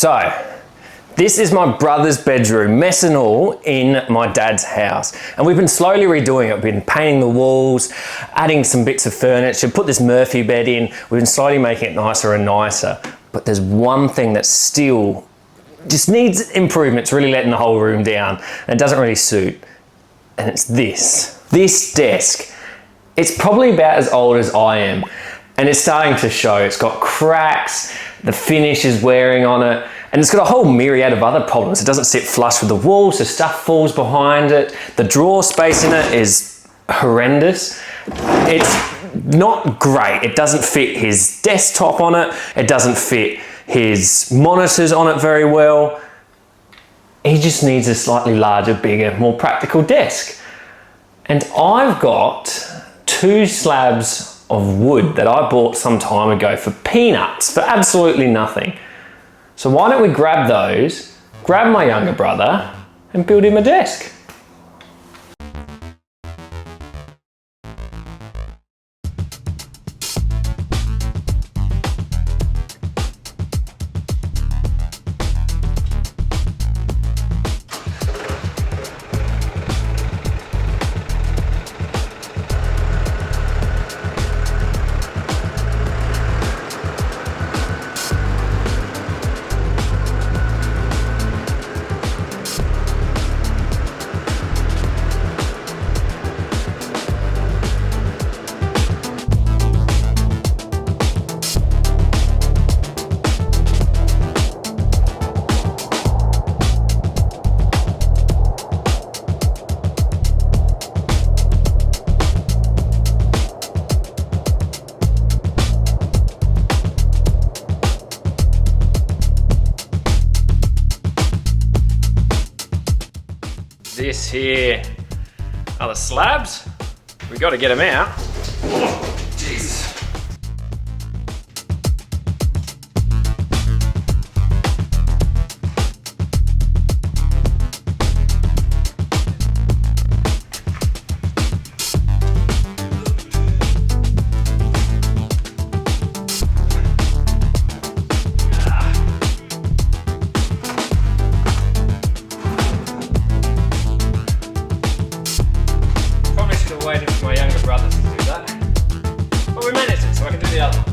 So, this is my brother's bedroom, mess and all, in my dad's house. And we've been slowly redoing it. We've been painting the walls, adding some bits of furniture, put this Murphy bed in. We've been slowly making it nicer and nicer. But there's one thing that still just needs improvement. It's really letting the whole room down. And it doesn't really suit. And it's this. This desk. It's probably about as old as I am. And it's starting to show. It's got cracks, the finish is wearing on it, and it's got a whole myriad of other problems. It doesn't sit flush with the walls, so stuff falls behind it. The drawer space in it is horrendous. It's not great. It doesn't fit his desktop on it. It doesn't fit his monitors on it very well. He just needs a slightly larger, bigger, more practical desk. And I've got 2 slabs of wood that I bought some time ago for peanuts, for absolutely nothing. So why don't we grab those, grab my younger brother, and build him a desk. This here are the slabs. We got to get them out. Oh, Jesus. Waited for my younger brothers to do that. But we managed it, so I can do the other one.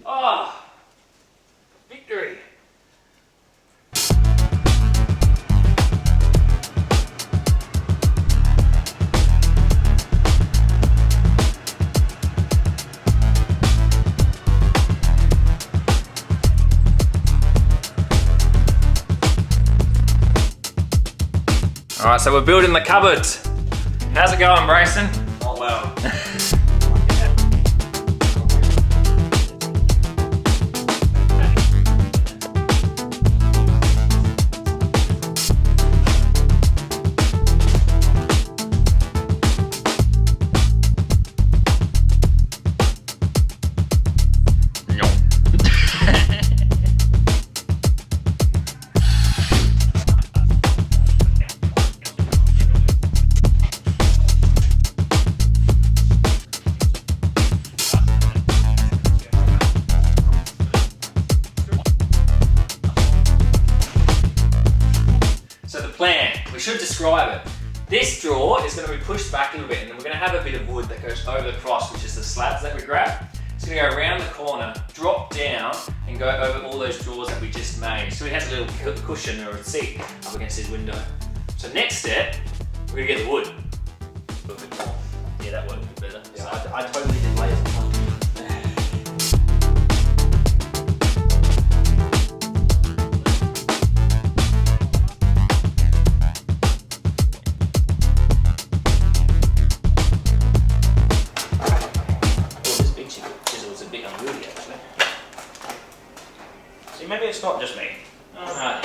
Oh, victory. All right, so we're building the cupboard. How's it going, Brayson? Not well. Plan. We should describe it. This drawer is going to be pushed back a little bit, and then we're going to have a bit of wood that goes over the cross, which is the slabs that we grab. It's going to go around the corner, drop down, and go over all those drawers that we just made. So he has a little cushion or a seat up against his window. So next step, we're going to get the wood. A little bit more. Yeah, that worked a bit better. Yeah, so I totally did layers of time. Maybe it's not just me. Alright.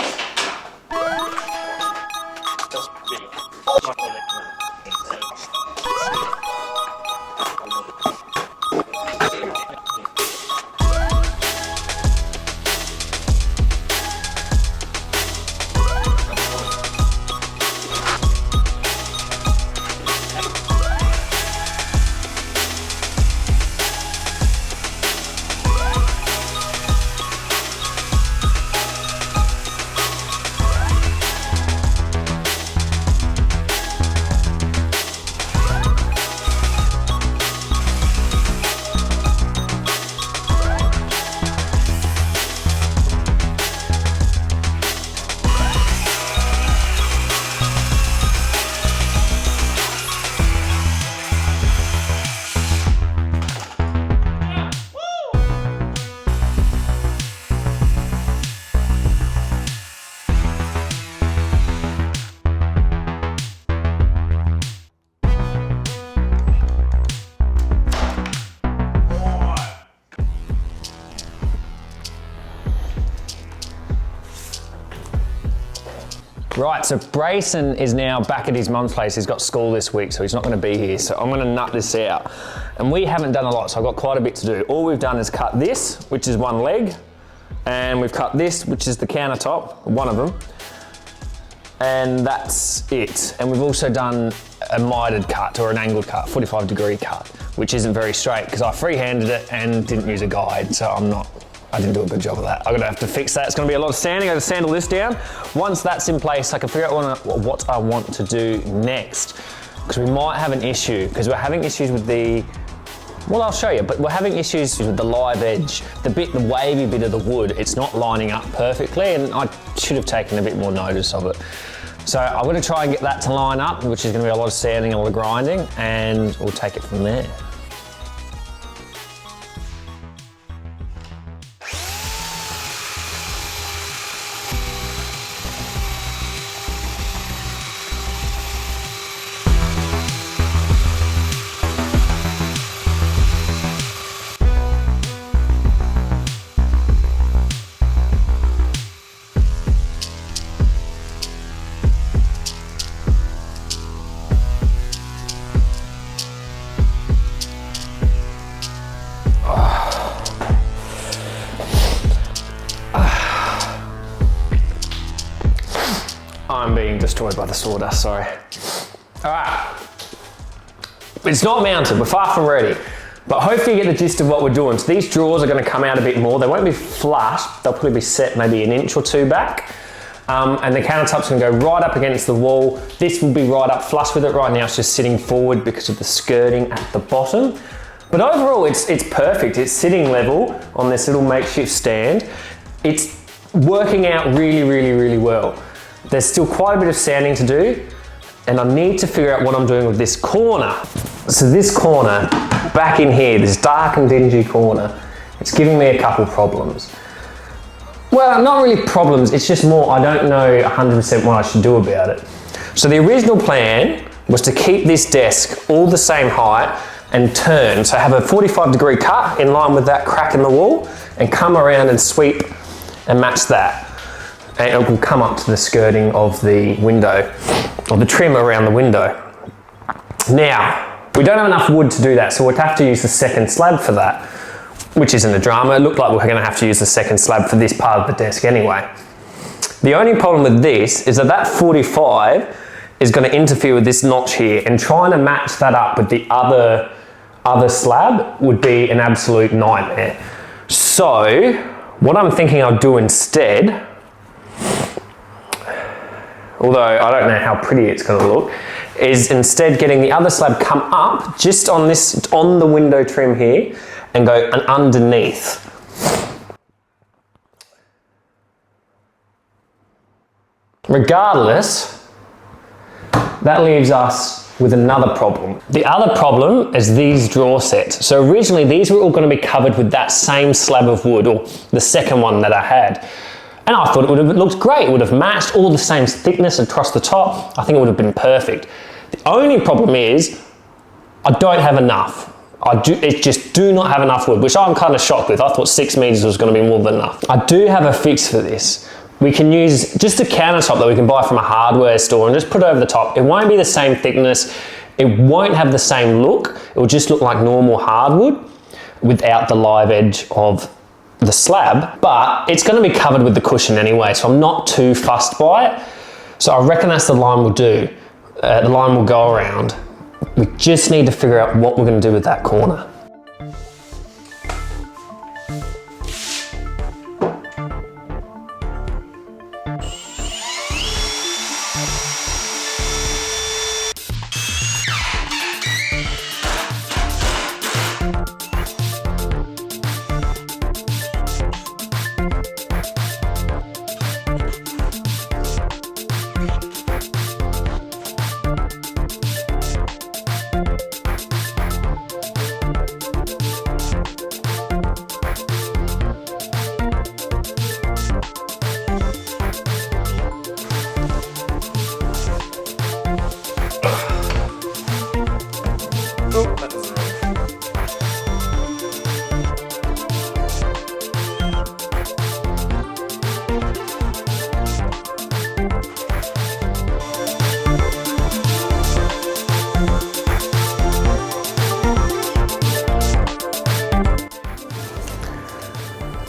Right, so Brayson is now back at his mum's place. He's got school this week, so he's not going to be here. So I'm going to nut this out. And we haven't done a lot, so I've got quite a bit to do. All we've done is cut this, which is one leg, and we've cut this, which is the countertop, one of them. And that's it. And we've also done a mitered cut or an angled cut, 45-degree cut, which isn't very straight because I freehanded it and didn't use a guide, so I didn't do a good job of that. I'm gonna have to fix that. It's gonna be a lot of sanding. I gotta sand all this down. Once that's in place, I can figure out what I want to do next. Because we might have an issue, because we're having issues with well, I'll show you, but we're having issues with the live edge. The wavy bit of the wood, it's not lining up perfectly, and I should have taken a bit more notice of it. So I'm gonna try and get that to line up, which is gonna be a lot of sanding, a lot of grinding, and we'll take it from there. I'm being destroyed by the sawdust, sorry. All right, it's not mounted, we're far from ready, but hopefully you get the gist of what we're doing. So these drawers are gonna come out a bit more. They won't be flush, they'll probably be set maybe an inch or two back. And the countertop's gonna go right up against the wall. This will be right up flush with it. Right now it's just sitting forward because of the skirting at the bottom. But overall, it's perfect. It's sitting level on this little makeshift stand. It's working out really, really, really well. There's still quite a bit of sanding to do, and I need to figure out what I'm doing with this corner. So this corner, back in here, this dark and dingy corner, it's giving me a couple problems. Well, not really problems, it's just more I don't know 100% what I should do about it. So the original plan was to keep this desk all the same height and turn, so have a 45-degree cut in line with that crack in the wall and come around and sweep and match that. And it will come up to the skirting of the window, or the trim around the window. Now, we don't have enough wood to do that, so we'll have to use the second slab for that, which isn't a drama. It looked like we're gonna have to use the second slab for this part of the desk anyway. The only problem with this is that 45 is gonna interfere with this notch here, and trying to match that up with the other slab would be an absolute nightmare. So, what I'm thinking I'll do instead, although I don't know how pretty it's going to look, is instead getting the other slab come up just on the window trim here and go underneath. Regardless, that leaves us with another problem. The other problem is these drawer sets. So originally these were all going to be covered with that same slab of wood, or the second one that I had. And I thought it would have looked great. It would have matched all the same thickness across the top. I think it would have been perfect. The only problem is I don't have enough. It just do not have enough wood, which I'm kind of shocked with. I thought 6 meters was going to be more than enough. I do have a fix for this. We can use just a countertop that we can buy from a hardware store and just put it over the top. It won't be the same thickness. It won't have the same look. It will just look like normal hardwood without the live edge of the slab, but it's going to be covered with the cushion anyway, so I'm not too fussed by it. So I reckon that's the line we'll do. The line will go around. We just need to figure out what we're going to do with that corner.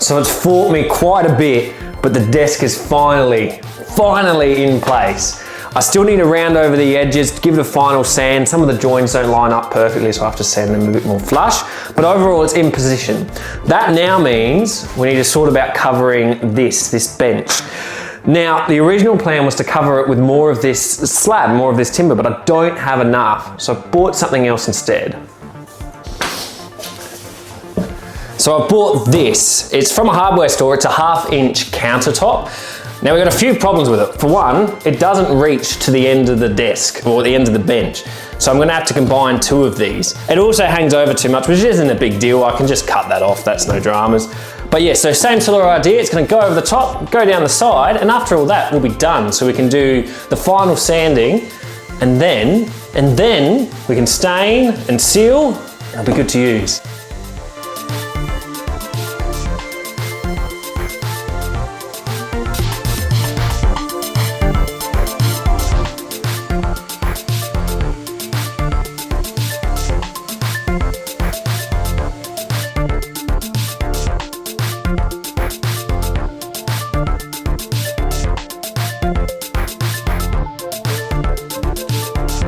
So it's fought me quite a bit, but the desk is finally in place. I still need to round over the edges, give it a final sand. Some of the joints don't line up perfectly, so I have to sand them a bit more flush, but overall it's in position. That now means we need to sort about covering this bench. Now, the original plan was to cover it with more of this slab, more of this timber, but I don't have enough, so I bought something else instead. So I bought this. It's from a hardware store. It's a 1/2 inch countertop. Now we've got a few problems with it. For one, it doesn't reach to the end of the desk or the end of the bench. So I'm gonna have to combine 2 of these. It also hangs over too much, which isn't a big deal. I can just cut that off, that's no dramas. But yeah, so same sort of idea. It's gonna go over the top, go down the side, and after all that, we'll be done. So we can do the final sanding, and then we can stain and seal, and it'll be good to use.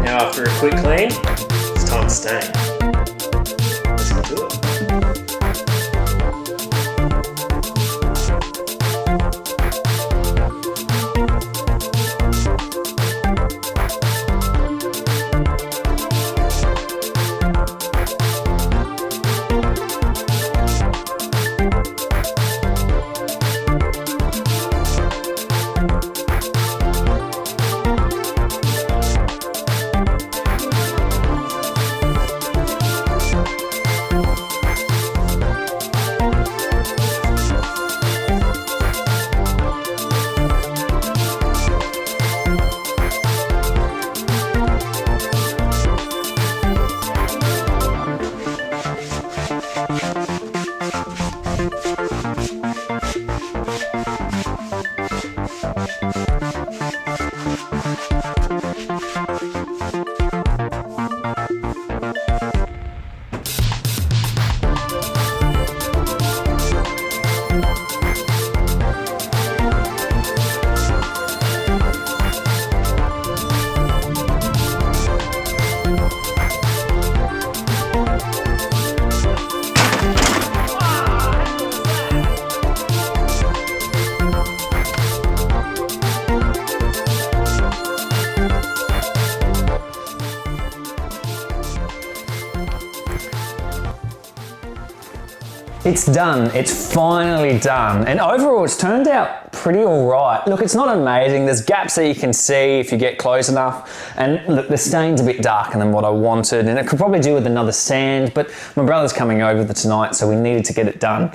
Now after a quick clean, it's time to stain. Let's get to it. It's done, it's finally done. And overall it's turned out pretty all right. Look, it's not amazing. There's gaps that you can see if you get close enough. And look, the stain's a bit darker than what I wanted, and it could probably do with another sand, but my brother's coming over tonight, so we needed to get it done.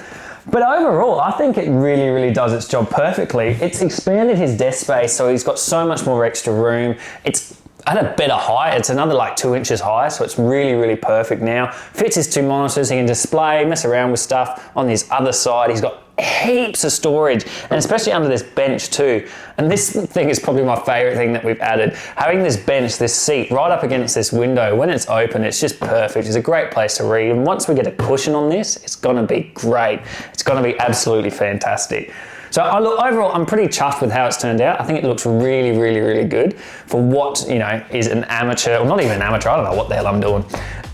But overall, I think it really, really does its job perfectly. It's expanded his desk space, so he's got so much more extra room. It's at a better height. It's another like 2 inches high, so it's really, really perfect now. Fits his 2 monitors. He can display, mess around with stuff. On his other side, he's got heaps of storage, and especially under this bench too. And this thing is probably my favorite thing that we've added. Having this bench, this seat right up against this window, when it's open, it's just perfect. It's a great place to read. And once we get a cushion on this, it's gonna be great. It's gonna be absolutely fantastic. So overall, I'm pretty chuffed with how it's turned out. I think it looks really, really, really good for what, you know, is an amateur, or not even an amateur, I don't know what the hell I'm doing.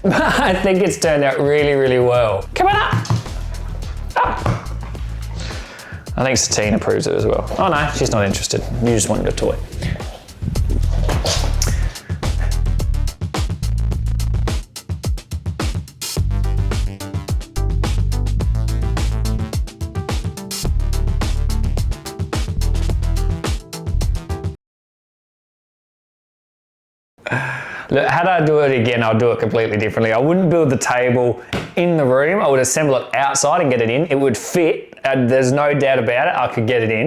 But I think it's turned out really, really well. Come on up. Up. I think Satine approves it as well. Oh no, she's not interested. You just wanted a toy. Look, had I do it again, I'll do it completely differently. I wouldn't build the table in the room. I would assemble it outside and get it in. It would fit, and there's no doubt about it, I could get it in.